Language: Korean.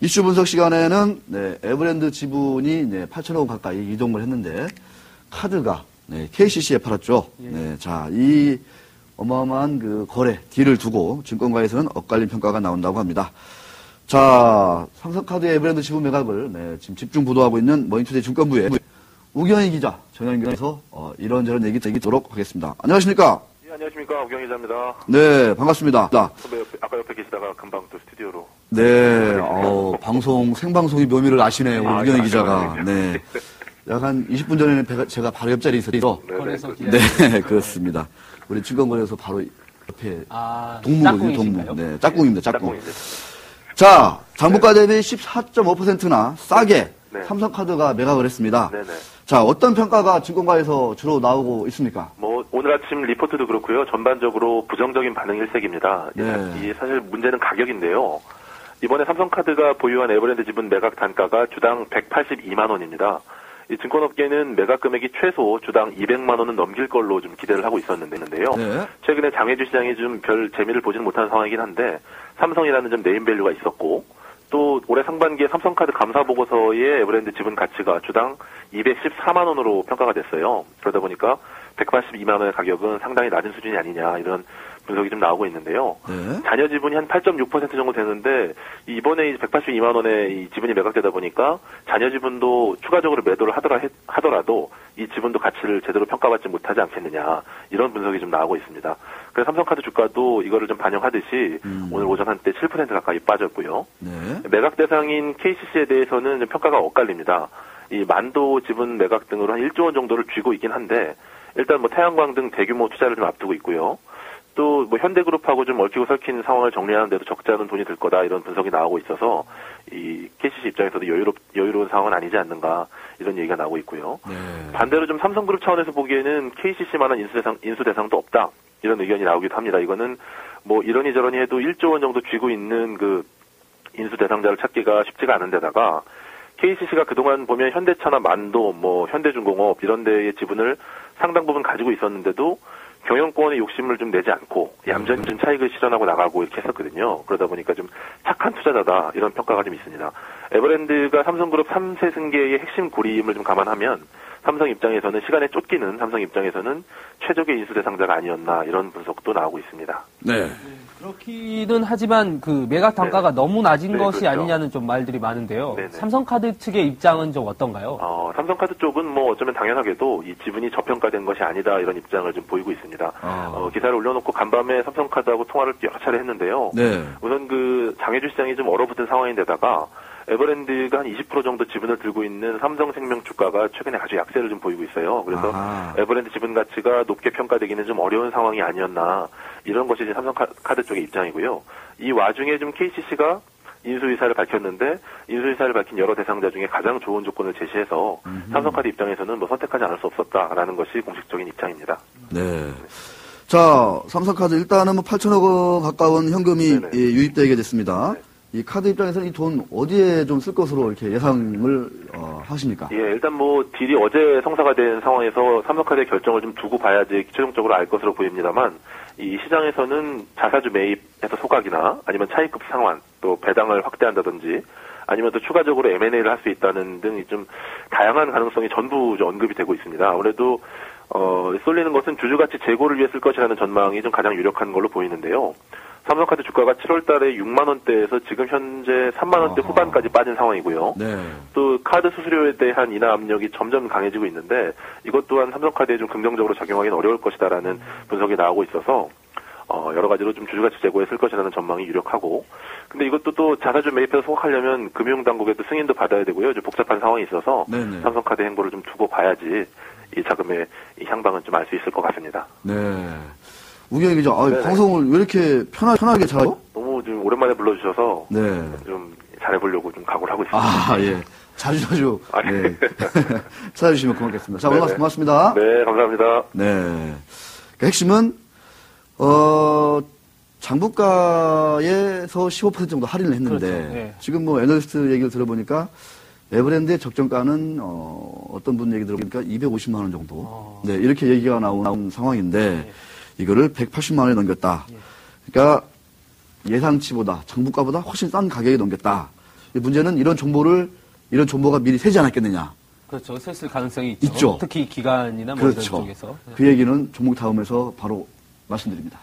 이슈 분석 시간에는 에버랜드 지분이 8천억 원 가까이 이동을 했는데 카드가 KCC에 팔았죠. 자, 이 어마어마한 그 거래 딜을 두고 증권가에서는 엇갈린 평가가 나온다고 합니다. 자, 삼성카드의 에버랜드 지분 매각을 지금 집중 보도하고 있는 머니투데이 증권부의 우경희 기자 전화연결해서 이런저런 얘기 드리도록 하겠습니다. 안녕하십니까? 네, 안녕하십니까. 우경희 기자입니다. 네, 반갑습니다. 선배 아까 옆에 계시다가 금방 또 스튜디오로. 네, 생방송의 묘미를 아시네요, 우경희 기자가. 네. 약 한 20분 전에는 제가 바로 옆자리에 있어서. 네, 그렇습니다. 우리 증권거래소 바로 옆에 동무거든요, 동무. 네, 짝꿍입니다, 짝꿍. 자, 장부가 대비 14.5%나 싸게 삼성카드가 매각을 했습니다. 네네. 자, 어떤 평가가 증권가에서 주로 나오고 있습니까? 오늘 아침 리포트도 그렇고요. 전반적으로 부정적인 반응 일색입니다. 이 사실 문제는 가격인데요. 이번에 삼성카드가 보유한 에버랜드 지분 매각 단가가 주당 182만 원입니다. 이 증권업계는 매각 금액이 최소 주당 200만 원은 넘길 걸로 좀 기대를 하고 있었는데요. 최근에 장외주 시장이 좀 별 재미를 보지는 못하는 상황이긴 한데 삼성이라는 좀 네임밸류가 있었고 또 올해 상반기에 삼성카드 감사보고서의 에버랜드 지분 가치가 주당 214만 원으로 평가가 됐어요. 그러다 보니까 182만 원의 가격은 상당히 낮은 수준이 아니냐 이런 분석이 좀 나오고 있는데요. 잔여 지분이 한 8.6% 정도 되는데 이번에 182만 원의 이 지분이 매각되다 보니까 잔여 지분도 추가적으로 매도를 하더라도 이 지분도 가치를 제대로 평가받지 못하지 않겠느냐 이런 분석이 좀 나오고 있습니다. 그래서 삼성카드 주가도 이거를 좀 반영하듯이 오늘 오전 한때 7% 가까이 빠졌고요. 매각 대상인 KCC에 대해서는 좀 평가가 엇갈립니다. 이 만도 지분 매각 등으로 한 1조 원 정도를 쥐고 있긴 한데 일단 태양광 등 대규모 투자를 좀 앞두고 있고요. 또 현대그룹하고 좀 얽히고 설킨 상황을 정리하는 데도 적지 않은 돈이 들 거다 이런 분석이 나오고 있어서 이 KCC 입장에서도 여유로운 상황은 아니지 않는가 이런 얘기가 나오고 있고요. 반대로 좀 삼성그룹 차원에서 보기에는 KCC만한 인수 대상도 없다 이런 의견이 나오기도 합니다. 이거는 이러니 저러니 해도 1조 원 정도 쥐고 있는 그 인수 대상자를 찾기가 쉽지가 않은 데다가 KCC가 그동안 보면 현대차나 만도, 현대중공업 이런 데의 지분을 상당 부분 가지고 있었는데도 경영권의 욕심을 좀 내지 않고 얌전히 좀 차익을 실현하고 나가고 이렇게 했었거든요. 그러다 보니까 좀 착한 투자자다 이런 평가가 좀 있습니다. 에버랜드가 삼성그룹 3세 승계의 핵심 고리임을 좀 감안하면 삼성 입장에서는 시간에 쫓기는 삼성 입장에서는 최적의 인수 대상자가 아니었나 이런 분석도 나오고 있습니다. 네. 그렇기는 하지만 그 매각 단가가 너무 낮은 것이 그렇죠. 아니냐는 좀 말들이 많은데요. 삼성카드 측의 입장은 좀 어떤가요? 삼성카드 쪽은 어쩌면 당연하게도 이 지분이 저평가된 것이 아니다 이런 입장을 좀 보이고 있습니다. 기사를 올려놓고 간밤에 삼성카드하고 통화를 여러 차례 했는데요. 우선 그 장외주 시장이 좀 얼어붙은 상황인데다가 에버랜드가 한 20% 정도 지분을 들고 있는 삼성생명 주가가 최근에 아주 약세를 좀 보이고 있어요. 그래서 에버랜드 지분 가치가 높게 평가되기는 좀 어려운 상황이 아니었나 이런 것이 이제 삼성카드 쪽의 입장이고요. 이 와중에 좀 KCC가 인수 의사를 밝혔는데 인수 의사를 밝힌 여러 대상자 중에 가장 좋은 조건을 제시해서 삼성카드 입장에서는 선택하지 않을 수 없었다라는 것이 공식적인 입장입니다. 네. 자, 삼성카드 일단은 8천억 원 가까운 현금이 유입되게 됐습니다. 이 카드 입장에서는 이 돈 어디에 좀 쓸 것으로 이렇게 예상을 하십니까? 예, 일단 딜이 어제 성사가 된 상황에서 삼성카드의 결정을 좀 두고 봐야지 최종적으로 알 것으로 보입니다만 이 시장에서는 자사주 매입해서 소각이나 아니면 차익급 상환 또 배당을 확대한다든지 아니면 또 추가적으로 M&A를 할 수 있다는 등 좀 다양한 가능성이 전부 언급이 되고 있습니다. 아무래도 쏠리는 것은 주주가치 제고를 위해 쓸 것이라는 전망이 좀 가장 유력한 걸로 보이는데요. 삼성카드 주가가 7월 달에 6만 원대에서 지금 현재 3만 원대 후반까지 빠진 상황이고요. 또 카드 수수료에 대한 인하 압력이 점점 강해지고 있는데 이것 또한 삼성카드에 좀 긍정적으로 작용하기는 어려울 것이다라는 분석이 나오고 있어서 여러 가지로 좀 주주가치 제고에 쓸 것이라는 전망이 유력하고 근데 이것도 또 자사주 매입해서 소각하려면 금융당국에도 승인도 받아야 되고요. 좀 복잡한 상황이 있어서 삼성카드 행보를 좀 두고 봐야지 이 자금의 이 향방은 좀 알 수 있을 것 같습니다. 네. 우경희 기자, 방송을 왜 이렇게 편하게 잘해요? 너무 좀 오랜만에 불러주셔서 좀 잘해보려고 좀 각오를 하고 있습니다. 예. 자주 찾아주시면 고맙겠습니다. 자, 고맙습니다. 네, 감사합니다. 네. 그러니까 핵심은 장부가에서 15% 정도 할인을 했는데 지금 애널리스트 얘기를 들어보니까 에버랜드의 적정가는 어떤 분 얘기 들어보니까 250만 원 정도. 네, 이렇게 얘기가 나온 상황인데 이거를 180만 원에 넘겼다. 그러니까 예상치보다 장부가보다 훨씬 싼 가격에 넘겼다. 문제는 이런 정보가 미리 새지 않았겠느냐. 그렇죠. 샜을 가능성이 있죠. 있죠. 특히 기간이나 뭐 그렇죠. 이런 쪽에서. 그 얘기는 종목 다음에서 바로 말씀드립니다.